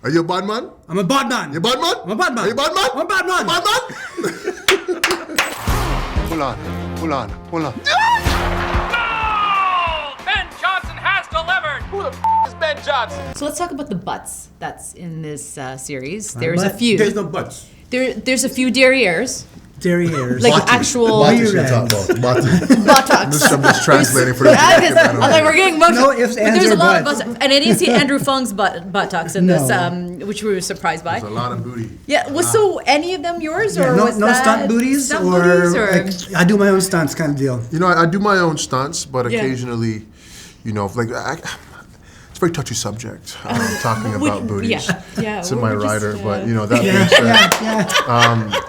Are you a Badman? I'm a Badman. You Badman? I'm a Badman. Are you Badman? I'm a Badman. Badman? Pull on. No! Ben Johnson has delivered! Who the is Ben Johnson? So let's talk about the butts that's in this series. There's a few. There's no butts. There's a few derrieres. Derrieres. Like Bati. actual Bati you're talking about. Bati. buttocks. I'm just translating for the I'm like, we're getting most No ifs, ands, there's or a lot buts. of buttocks. And I didn't see Andrew Fung's buttocks in this, which we were surprised by. There's a lot of booty. Yeah, was so any of them yours, or no, was no that stunt booties, stunt or, booties, or? like, I do my own stunts kind of deal. You know, I do my own stunts, but Yeah. occasionally, you know, like it's a very touchy subject. Talking about booties. Yeah. It's in we my were just, rider, but you know that being said,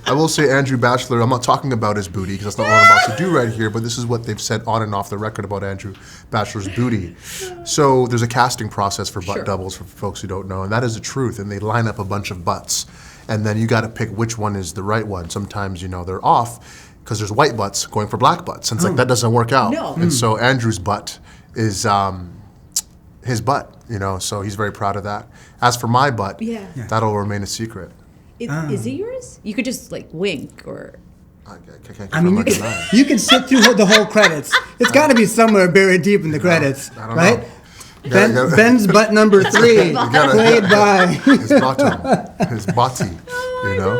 I will say Andrew Bachelor. I'm not talking about his booty because that's not what I'm about to do right here. But this is what they've said on and off the record about Andrew Bachelor's booty. So there's a casting process for butt doubles for folks who don't know, and that is the truth. And they line up a bunch of butts, and then you got to pick which one is the right one. Sometimes you know they're off because there's white butts going for black butts, and it's like that doesn't work out. No. And so Andrew's butt is his butt, you know. So he's very proud of that. As for my butt, that'll remain a secret. Is it yours? You could just like wink or. I mean, you can sit through the whole credits. It's got to be somewhere buried deep in the credits, I don't right? know. Ben's butt number 3, played by. His bottom, his body, you know.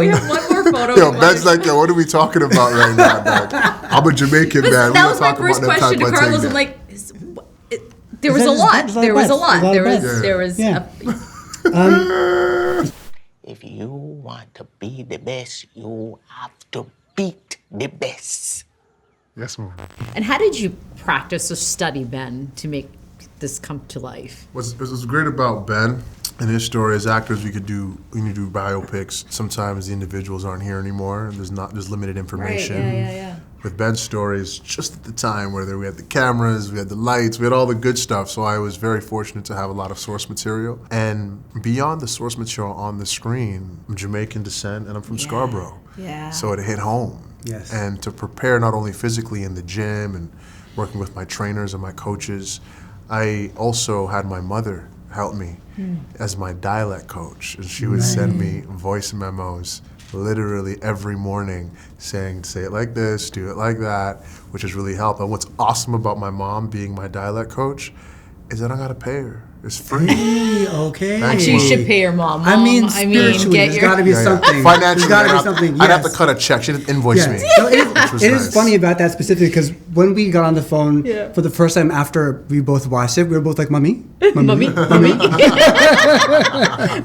We have one more photo. Yo, Ben's like, yo, what are we talking about right now, man? I'm a Jamaican man. That was my first question to Carlos. I'm like, there was a lot. There was a lot. There was. If you want to be the best, you have to beat the best. Yes, ma'am. And how did you practice or study Ben to make this come to life? What's great about Ben and his story, as actors, when you do biopics, sometimes the individuals aren't here anymore. There's limited information. Right, yeah. With Ben's stories, just at the time where we had the cameras, we had the lights, we had all the good stuff. So I was very fortunate to have a lot of source material. And beyond the source material on the screen, I'm Jamaican descent and I'm from Scarborough. Yeah. So it hit home. Yes. And to prepare not only physically in the gym and working with my trainers and my coaches, I also had my mother help me as my dialect coach. And she would send me voice memos literally every morning saying, say it like this, do it like that, which has really helped. And what's awesome about my mom being my dialect coach is that I gotta pay her. It's free. Hey, okay. Actually, you should pay your mom. I mean, spiritually, there's got to be something. Financially, there's got to be something. I'd have to cut a check. She didn't invoice me. So it is funny about that specifically because when we got on the phone for the first time after we both watched it, we were both like, "Mummy, Mummy.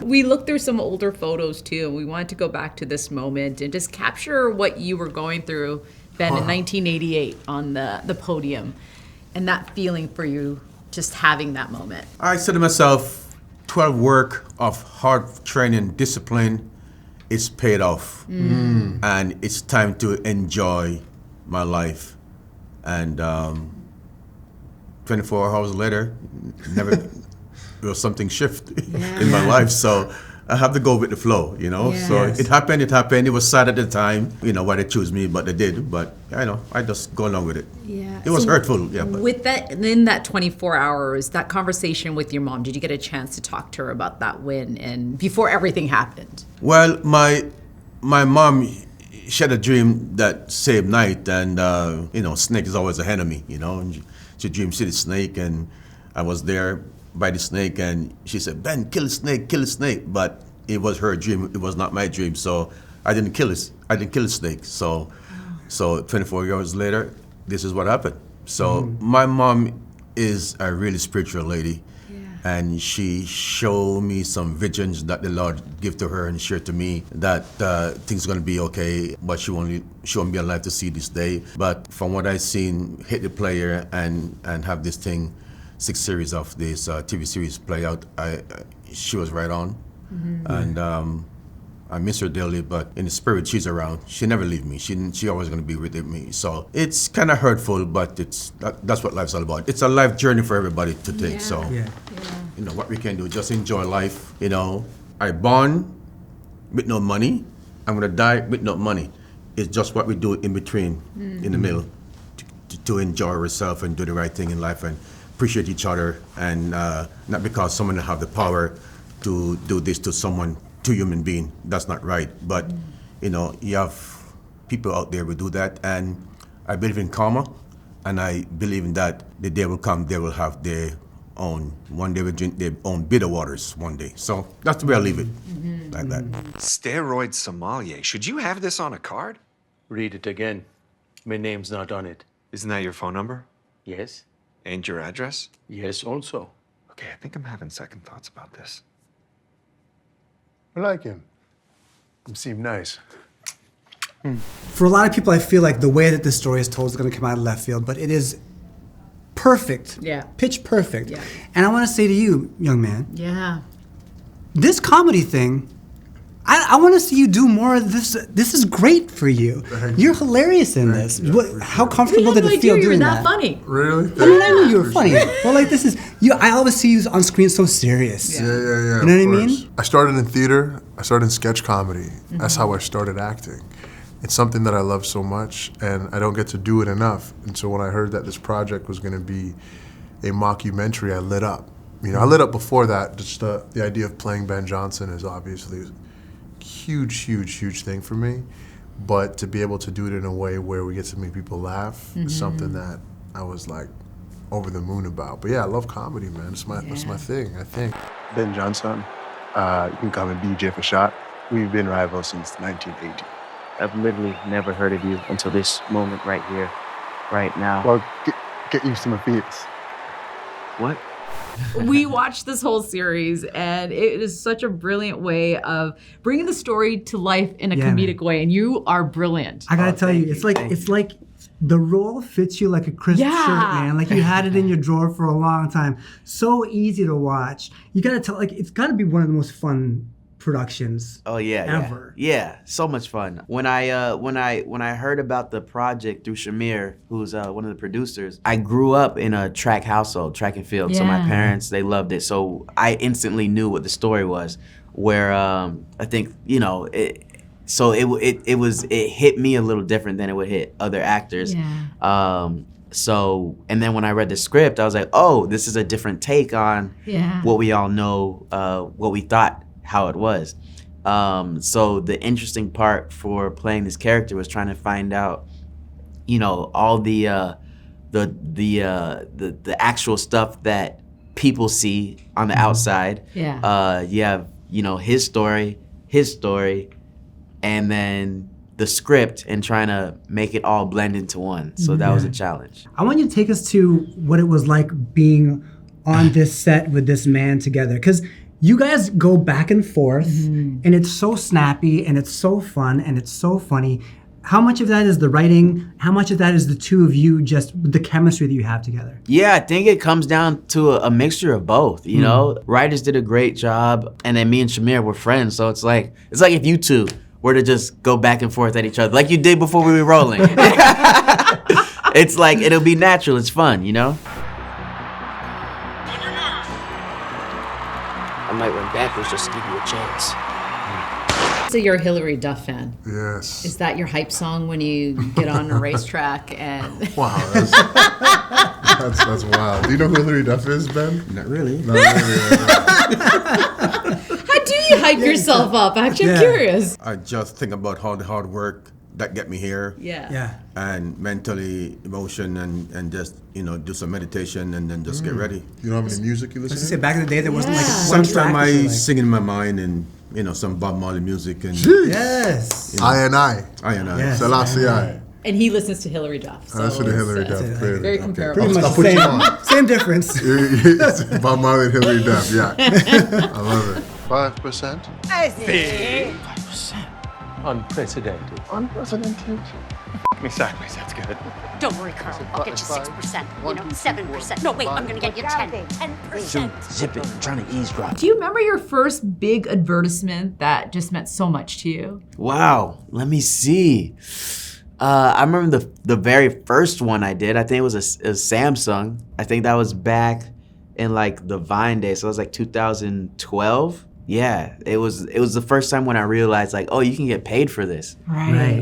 We looked through some older photos too, and we wanted to go back to this moment and just capture what you were going through, Ben, in 1988 on the podium, and that feeling for you. Just having that moment. I said to myself, 12 work of hard training, discipline, is paid off. And it's time to enjoy my life. And 24 hours later, there was something shift in my life. So I have to go with the flow, you know. Yes. So it happened. It was sad at the time, you know, why they choose me, but they did. But I know, I just go along with it. Yeah. It was hurtful, yeah. But With that, in that 24 hours, that conversation with your mom, did you get a chance to talk to her about that win and before everything happened? well, my mom, she had a dream that same night, and you know, snake is always ahead of me, you know. And she dreamed she the snake, and I was there by the snake, and she said, "Ben, kill the snake, kill the snake." But it was her dream; it was not my dream. So I didn't kill it. I didn't kill the snake. So 24 hours later, this is what happened. So my mom is a really spiritual lady, and she showed me some visions that the Lord give to her and share to me that things are gonna be okay, but she won't be alive to see this day. But from what I've seen, hit the player and have this thing, 6 series of this TV series play out, she was right on. And I miss her dearly, but in the spirit, she's around. She never leave me. She always gonna be with me. So it's kind of hurtful, but that's what life's all about. It's a life journey for everybody to take. So you know what we can do, just enjoy life. You know, I born with no money. I'm gonna die with no money. It's just what we do in between, in the middle, to enjoy ourselves and do the right thing in life and appreciate each other, and not because someone have the power to do this to someone, to human being. That's not right. But you have people out there who do that, and I believe in karma, and I believe in that the day will come, they will have their own. One day will drink their own bitter waters. One day. So that's the way I leave it, like that. Steroid sommelier. Should you have this on a card? Read it again. My name's not on it. Isn't that your phone number? Yes? And your address? Yes, also. Okay, I think I'm having second thoughts about this. I like him. He seemed nice. For a lot of people, I feel like the way that this story is told is going to come out of left field, but it is perfect. Yeah. Pitch perfect. Yeah. And I want to say to you, young man, Yeah. this comedy thing, I want to see you do more of this. This is great for you. You're hilarious in this. How comfortable did it feel you were doing that that? funny. Really? I mean, I knew you were funny. But like, this is you. I always see you on screen so serious. Yeah. You know of what I course. mean? I started in theater. I started in sketch comedy. That's how I started acting. It's something that I love so much, and I don't get to do it enough. And so when I heard that this project was going to be a mockumentary, I lit up. I lit up before that. Just the idea of playing Ben Johnson is obviously a huge thing for me. But to be able to do it in a way where we get to make people laugh is something that I was like over the moon about. But yeah, I love comedy, man. That's my thing, I think. Ben Johnson, you can call me BJ for short. We've been rivals since 1980. I've literally never heard of you until this moment right here, right now. Well, get used to my face. What? We watched this whole series, and it is such a brilliant way of bringing the story to life in a comedic way, and you are brilliant. I gotta tell you, it's like the role fits you like a crisp shirt, man. Like you had it in your drawer for a long time. So easy to watch. You gotta tell, like, it's gotta be one of the most fun productions. Oh yeah, ever. Yeah, so much fun. When I heard about the project through Shamier, who's one of the producers, I grew up in a track household, track and field. So my parents, they loved it. So I instantly knew what the story was. Where I think it hit me a little different than it would hit other actors. Yeah. So, and then when I read the script, I was like, oh, this is a different take on what we all know, what we thought how it was. So the interesting part for playing this character was trying to find out, all the actual stuff that people see on the outside. Yeah. You have, his story, and then the script, and trying to make it all blend into one. So that was a challenge. I want you to take us to what it was like being on this set with this man together, because you guys go back and forth, and it's so snappy, and it's so fun, and it's so funny. How much of that is the writing? How much of that is the two of you, just the chemistry that you have together? Yeah, I think it comes down to a mixture of both, Writers did a great job, and then me and Shamier were friends, so it's like if you two were to just go back and forth at each other, like you did before we were rolling. It's like, it'll be natural, it's fun, I might run backwards just to give you a chance. So you're a Hillary Duff fan. Yes. Is that your hype song when you get on a racetrack and... Wow, that's wild. Do you know who Hillary Duff is, Ben? Not really. Not really. How do you hype yourself up? Actually, I'm curious. I just think about all the hard work that get me here. Yeah. And mentally, emotion, and just, do some meditation and then just get ready. You don't have any music you listen Let's to? say back in the day, there wasn't like one Sometimes track. I sing in my mind and, some Bob Marley music. And Yes. I and I. Yes. Selassie I. And he listens to Hillary Duff. So I listen to Hillary Duff. very comparable. Pretty much I'll put you on. the same difference. Bob Marley and Hillary Duff, yeah. I love it. 5%? 5%. Unprecedented. Unprecedented. Me sideways, that's good. Don't worry, Carl. I'll get you 6%. 7%. No, wait, I'm gonna get you 10%. Zip it, I'm trying to eavesdrop. Do you remember your first big advertisement that just meant so much to you? Wow, let me see. I remember the very first one I did. I think it was a Samsung. I think that was back in like the Vine days. So it was like 2012. Yeah, it was the first time when I realized like, oh, you can get paid for this. Right.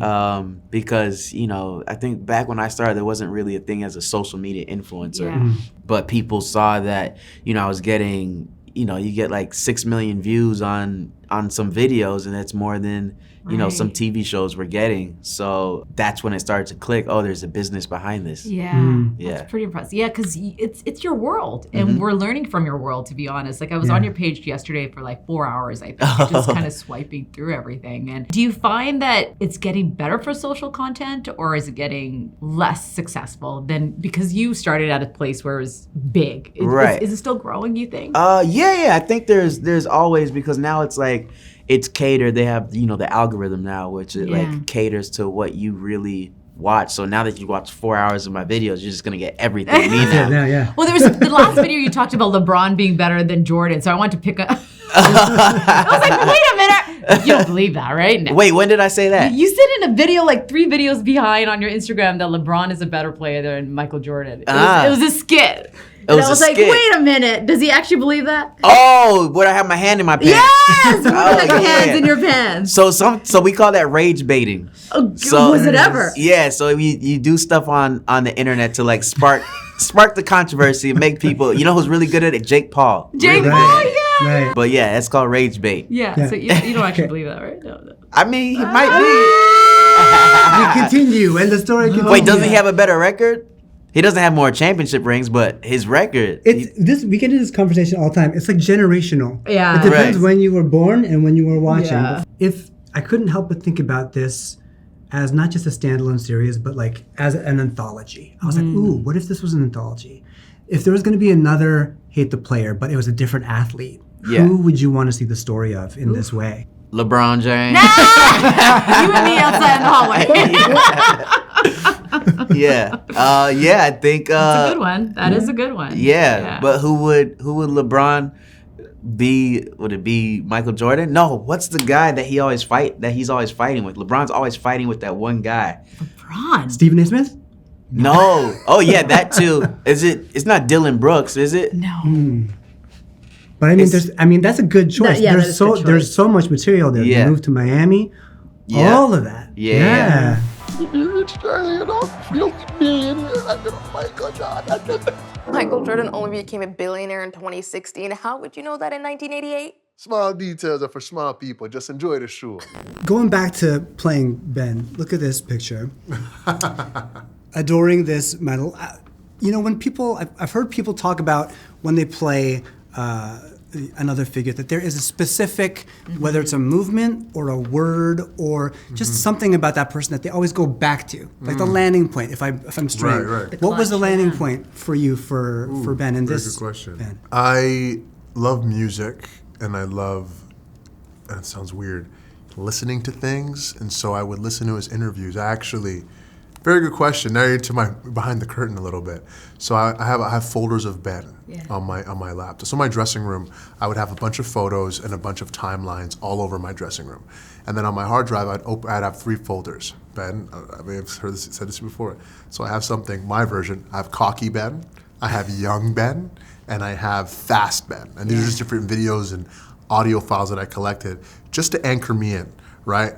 Because, you know, I think back when I started, there wasn't really a thing as a social media influencer. Yeah. But people saw that, you know, I was getting, you know, you get like 6 million views on some videos, and that's more than, you know, some TV shows were getting. So that's when it started to click. Oh, there's a business behind this. Yeah, Yeah. that's pretty impressive. Yeah, because it's your world, and we're learning from your world. To be honest, like I was on your page yesterday for like 4 hours. I think just kind of swiping through everything. And do you find that it's getting better for social content, or is it getting less successful than because you started at a place where it was big? Is it still growing? You think? Yeah. I think there's always, because now it's like, it's catered. They have, you know, the algorithm now, which it like caters to what you really watch. So now that you watch 4 hours of my videos, you're just gonna get everything. Yeah. Well, there was the last video you talked about LeBron being better than Jordan, so I wanted to pick up. I was like, wait a minute, you don't believe that, right? No. Wait, when did I say that? You said in a video, like 3 videos behind on your Instagram, that LeBron is a better player than Michael Jordan. It was a skit. I was like, wait a minute, does he actually believe that? Oh, where I have my hand in my pants. Yes, like hands in your pants. So we call that rage baiting. Oh, was it ever? Yeah, so you do stuff on the internet to like spark the controversy and make people, you know who's really good at it? Jake Paul. Jake Paul, yeah. Right. But yeah, it's called rage bait. Yeah. So you don't actually believe that, right? No. I mean, he might be. We continue, and the story continues. Wait, doesn't he have a better record? He doesn't have more championship rings, but his record. We get into this conversation all the time. It's like generational. Yeah. It depends when you were born and when you were watching. Yeah. If I couldn't help but think about this as not just a standalone series, but like as an anthology. I was like, ooh, what if this was an anthology? If there was going to be another Hate the Player, but it was a different athlete, who would you want to see the story of in this way? LeBron James. You and me outside in the hallway. Yeah. I think That's a good one. That is a good one. Yeah. But who would LeBron be? Would it be Michael Jordan? No, what's the guy that he's always fighting with? LeBron's always fighting with that one guy. LeBron. Stephen A. Smith? No. Oh yeah, that too. It's not Dylan Brooks, is it? No. But I mean, that's a good choice. There's so much material there. Yeah. You moved to Miami. Yeah. All of that. Yeah. Michael Jordan only became a billionaire in 2016. How would you know that in 1988? Small details are for small people. Just enjoy the show. Going back to playing Ben, look at this picture. Adoring this medal. You know, when I've heard people talk about when they play another figure, that there is a specific, whether it's a movement or a word or just something about that person that they always go back to, like the landing point. If I'm straight, right. What was the landing point for you for Ben in this? Very good question. Ben? I love music, and I love, and it sounds weird, listening to things, and so I would listen to his interviews. Very good question. Now you're into my behind the curtain a little bit. So I have folders of Ben on my laptop. So in my dressing room, I would have a bunch of photos and a bunch of timelines all over my dressing room. And then on my hard drive, I'd have 3 said this before. So I have my version. I have Cocky Ben, I have Young Ben, and I have Fast Ben. And these are just different videos and audio files that I collected just to anchor me in, right?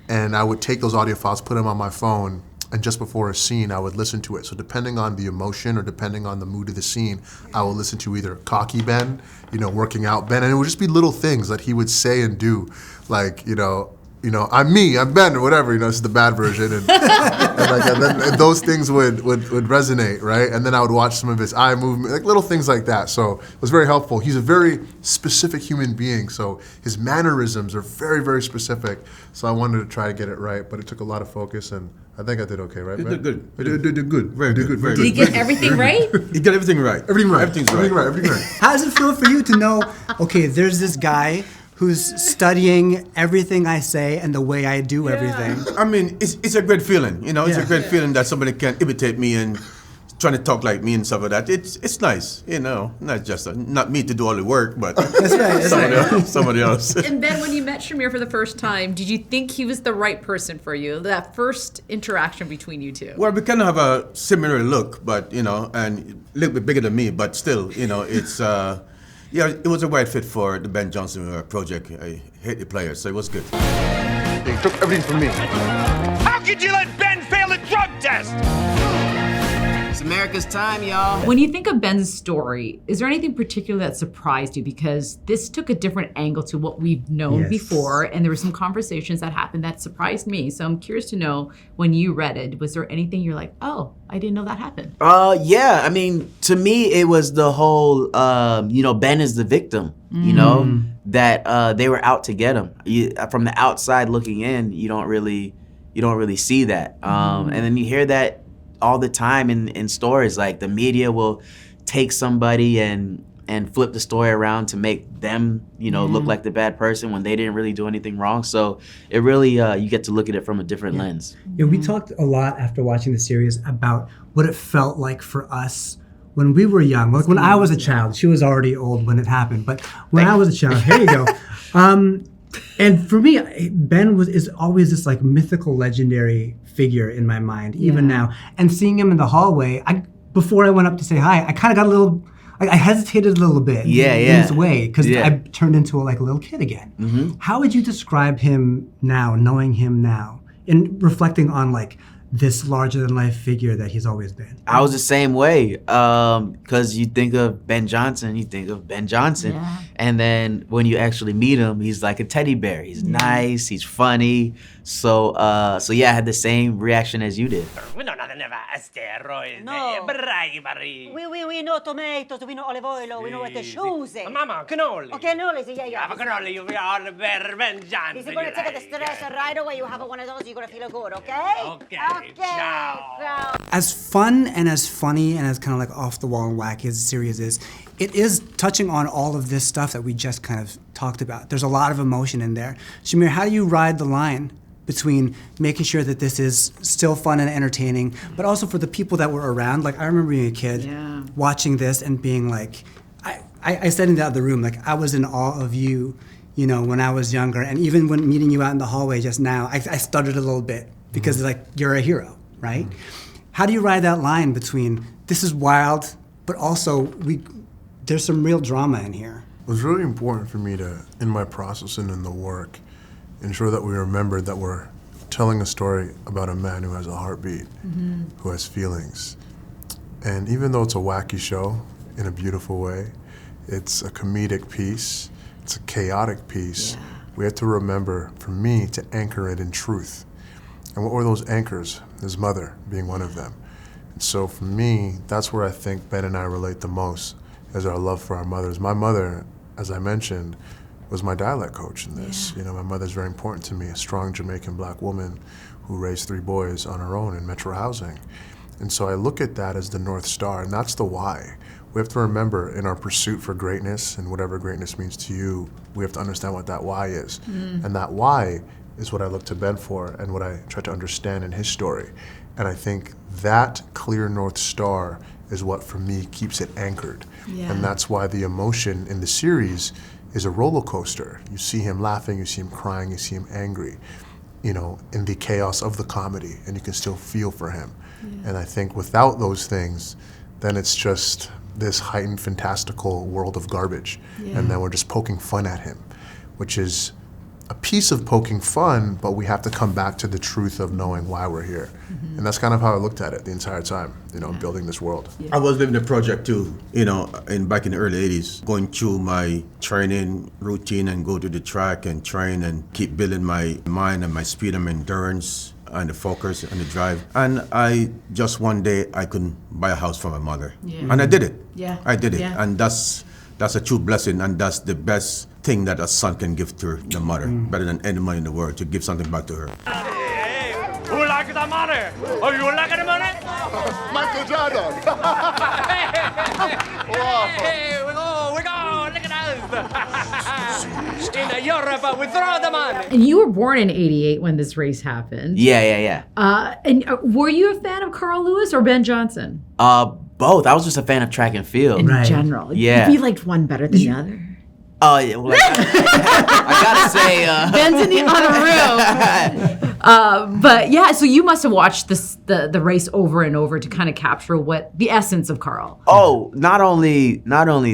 And I would take those audio files, put them on my phone, and just before a scene, I would listen to it. So depending on the emotion or depending on the mood of the scene, I will listen to either Cocky Ben, working out Ben, and it would just be little things that he would say and do, like, I'm me, I'm Ben, or whatever, this is the bad version, and then those things would resonate, right? And then I would watch some of his eye movement, like little things like that. So it was very helpful. He's a very specific human being, so his mannerisms are very, very specific. So I wanted to try to get it right, but it took a lot of focus, and I think I did okay, right? You did good. I did good. Very good. Did he get everything right? He got everything right. Everything's right. How does it feel for you to know, okay, there's this guy who's studying everything I say and the way I do everything? I mean, it's a great feeling, It's a great feeling that somebody can imitate me and trying to talk like me and stuff like that. It's nice, Not just not me to do all the work, but that's right. Somebody else. And Ben, when you met Shamier for the first time, did you think he was the right person for you? That first interaction between you two? Well, we kind of have a similar look, but and a little bit bigger than me, but still, it's. Yeah, it was a right fit for the Ben Johnson project. I hate the players, so it was good. They took everything from me. How could you let Ben fail the drug test? It's America's time, y'all. When you think of Ben's story, is there anything particular that surprised you? Because this took a different angle to what we've known before, and there were some conversations that happened that surprised me. So I'm curious to know, when you read it, was there anything you're like, oh, I didn't know that happened? Yeah. I mean, to me, it was the whole, Ben is the victim, that they were out to get him. From the outside looking in, you don't really see that. And then you hear that all the time in stories. Like, the media will take somebody and flip the story around to make them, look like the bad person when they didn't really do anything wrong. So it really, you get to look at it from a different lens. Yeah, we talked a lot after watching the series about what it felt like for us when we were young. Like when I was a child, she was already old when it happened, but when I was a child, here you go. And for me, Ben is always this like mythical, legendary figure in my mind, even now. And seeing him in the hallway, before I went up to say hi, I kind of got a little, I hesitated a little bit in his way, because I turned into a little kid again. Mm-hmm. How would you describe him now, knowing him now, and reflecting on this larger-than-life figure that he's always been? I was the same way, because you think of Ben Johnson, and then when you actually meet him, he's like a teddy bear. He's nice, he's funny. So I had the same reaction as you did. We know nothing about steroids. No. Bribery. We know tomatoes, we know olive oil, we know what the shoes. Mama, cannoli. Okay, cannoli, yeah. Have a cannoli, you are very Ben Johnson. This is going to take the stress right away. You have one of those, you're going to feel good, okay? Okay, ciao. As fun and as funny and as kind of off the wall and wacky as the series is, it is touching on all of this stuff that we just kind of talked about. There's a lot of emotion in there. Shamier, how do you ride the line between making sure that this is still fun and entertaining, but also for the people that were around? I remember being a kid watching this and being I said in the other room, I was in awe of you, when I was younger. And even when meeting you out in the hallway just now, I stuttered a little bit because you're a hero, right? How do you ride that line between this is wild, but also there's some real drama in here? It was really important for me to, in my process and in the work, ensure that we remembered that we're telling a story about a man who has a heartbeat, who has feelings. And even though it's a wacky show in a beautiful way, it's a comedic piece, it's a chaotic piece, we have to remember, for me, to anchor it in truth. And what were those anchors? His mother being one of them. And so for me, that's where I think Ben and I relate the most, is our love for our mothers. My mother, as I mentioned, was my dialect coach in this. My mother's very important to me, a strong Jamaican black woman who raised 3 boys on her own in Metro housing. And so I look at that as the North Star, and that's the why. We have to remember, in our pursuit for greatness, and whatever greatness means to you, we have to understand what that why is. And that why is what I look to Ben for, and what I try to understand in his story. And I think that clear North Star is what, for me, keeps it anchored. And that's why the emotion in the series is a roller coaster. You see him laughing, you see him crying, you see him angry, in the chaos of the comedy, and you can still feel for him. And I think without those things, then it's just this heightened, fantastical world of garbage. And then we're just poking fun at him, which is a piece of poking fun, but we have to come back to the truth of knowing why we're here. And that's kind of how I looked at it the entire time, building this world. I was living the project too, back in the early 80s, going through my training routine and go to the track and train and keep building my mind and my speed and my endurance and the focus and the drive. And I just one day, I couldn't buy a house for my mother. And I did it. I did it. And that's a true blessing, and that's the best thing that a son can give to the mother, better than any money in the world, to give something back to her. Hey, who likes the money? Oh, you like the money? Michael Jordan. Hey, we go, look at us. In Europe, we throw the money. And you were born in '88 when this race happened. Yeah. And were you a fan of Carl Lewis or Ben Johnson? Both. I was just a fan of track and field. In general. Yeah. You liked one better than the other? Oh, yeah. Well, I gotta say... Ben's in the other room. But yeah, so you must have watched the race over and over to kind of capture the essence of Carl. Oh, not only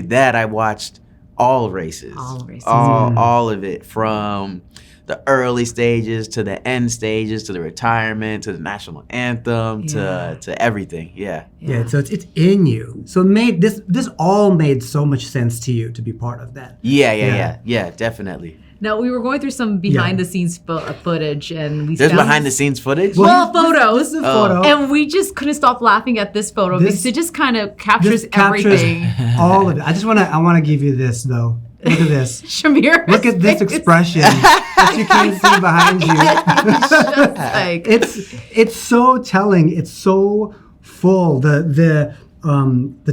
that, I watched all races. All races. All of it, from the early stages to the end stages to the retirement to the national anthem to everything. Yeah. So it's in you. So it made this all made so much sense to you to be part of that. Yeah, definitely. Now, we were going through some behind-the-scenes footage, and There's behind-the-scenes footage? Well, photos. This is a photo. And we just couldn't stop laughing at this photo because it just kind of captures everything. All of it. I want to give you this, though. Look at this. Shamier. Look at this expression that you can't see behind you. It's so telling. It's so full. The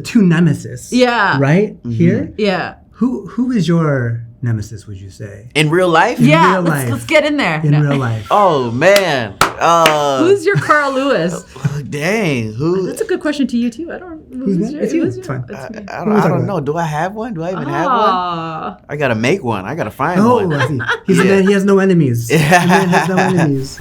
two Nemesis. Yeah. Right? Here? Yeah. Who is your Nemesis, would you say? In real life? Yeah, let's get in there. In real life. Oh, man. Who's your Carl Lewis? Dang, who? That's a good question to you, too. I don't know. It's you. It's fine. I don't know. Do I have one? Do I even have one? I got to make one. I got to find one. I see. He's a man, he has no enemies. The man has no enemies.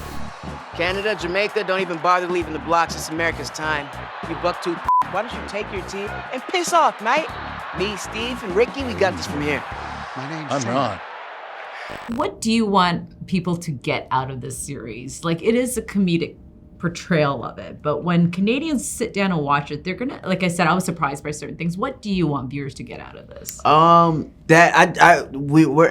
Canada, Jamaica, don't even bother leaving the blocks. It's America's time. You bucktooth, why don't you take your tea and piss off, mate? Me, Steve, and Ricky, we got this from here. My name's Ron. What do you want people to get out of this series? Like, it is a comedic portrayal of it, but when Canadians sit down and watch it, they're gonna, like I said, I was surprised by certain things. What do you want viewers to get out of this? We're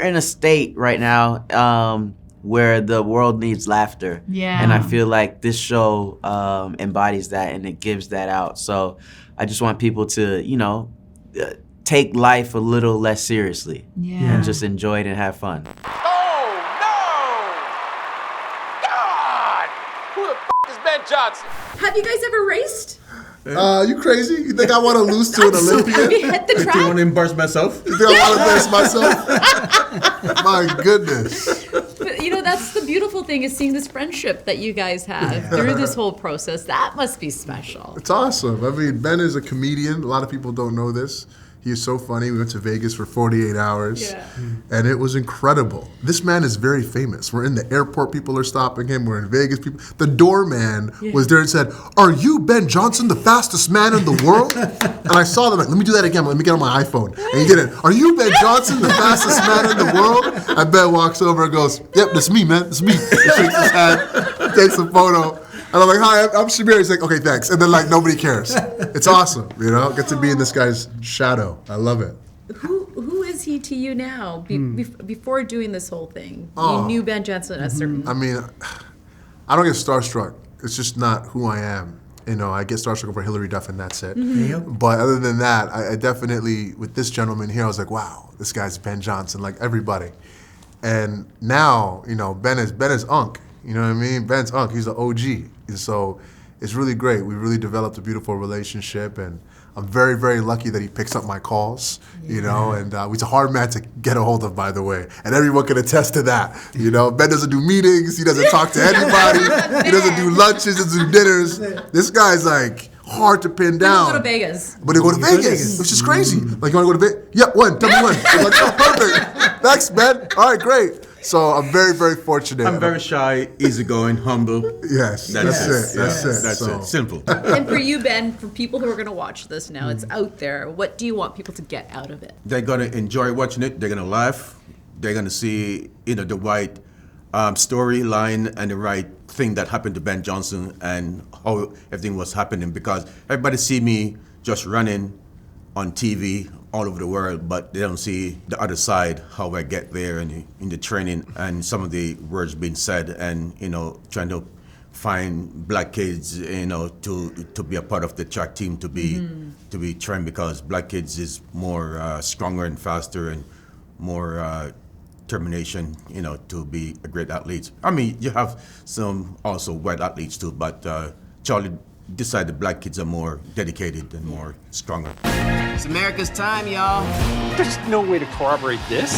in a state right now where the world needs laughter. Yeah. And I feel like this show embodies that and it gives that out. So I just want people to, take life a little less seriously. Yeah. And just enjoy it and have fun. Who the is Ben Johnson? Have you guys ever raced? You crazy? You think I want to lose to an Olympian? Have you hit the track? Do you want to embarrass myself? You think I want to embarrass myself? My goodness. But, that's the beautiful thing is seeing this friendship that you guys have through this whole process. That must be special. It's awesome. I mean, Ben is a comedian. A lot of people don't know this. He is so funny. We went to Vegas for 48 hours, and it was incredible. This man is very famous. We're in the airport. People are stopping him. We're in Vegas. The doorman was there and said, "Are you Ben Johnson, the fastest man in the world?" And I saw them like, "Let me do that again. Let me get on my iPhone." And he did it. "Are you Ben Johnson, the fastest man in the world?" And Ben walks over and goes, "Yep, that's me, man. That's me." He shakes his hand, takes a photo. And I'm like, "Hi, I'm Shamier." He's like, "Okay, thanks." And then nobody cares. It's awesome, Get to be in this guy's shadow. I love it. Who is he to you now? Before doing this whole thing, you knew Ben Johnson at a certain. I mean, I don't get starstruck. It's just not who I am. I get starstruck over Hillary Duff and that's it. But other than that, I definitely, with this gentleman here, I was like, wow, this guy's Ben Johnson, like everybody. And now, Ben is Unc. You know what I mean? Ben's Unc. He's the OG. So it's really great. We really developed a beautiful relationship, and I'm very, very lucky that he picks up my calls, and he's a hard man to get a hold of, by the way. And everyone can attest to that. Ben doesn't do meetings. He doesn't talk to anybody. He doesn't do lunches, doesn't do dinners. This guy's hard to pin down. But they go to Vegas. But they go to Vegas, which is crazy. Like, you want to go to Vegas? Yep, when? Tell me when. I'm like, oh, perfect. Thanks, Ben. All right, great. So I'm very, very fortunate. I'm very shy, easygoing, humble. Yes, that's it. That's it. Simple. And for you, Ben, for people who are going to watch this now, it's out there. What do you want people to get out of it? They're going to enjoy watching it. They're going to laugh. They're going to see, the right storyline and the right thing that happened to Ben Johnson and how everything was happening. Because everybody see me just running on TV all over the world, but they don't see the other side, how I get there and in the training and some of the words being said and, trying to find black kids, to be a part of the track team, to be trained, because black kids is more stronger and faster and more determination, to be a great athlete. I mean, you have some also white athletes too, but Charlie decided black kids are more dedicated and more stronger. It's America's time, y'all. There's no way to corroborate this.